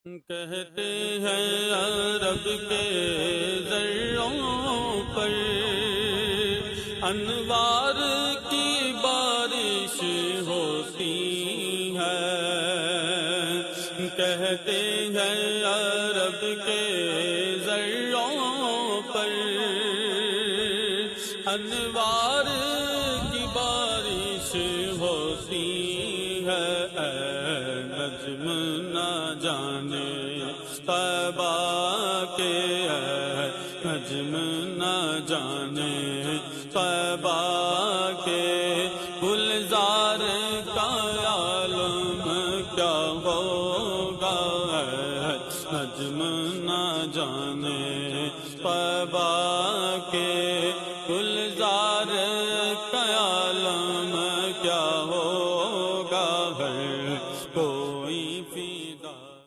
کہتے ہیں عرب کے دروں پر انوار کی بارش ہوتی ہے۔ کہتے ہیں عرب کے دروں پر انوار کی بارش ہوتی ہے۔ اے نجم نہ جانے طیبہ کے، اے نجم نہ جانے طیبہ کے، گلزار کا عالم کیا ہوگا۔ اے نجم نہ جانے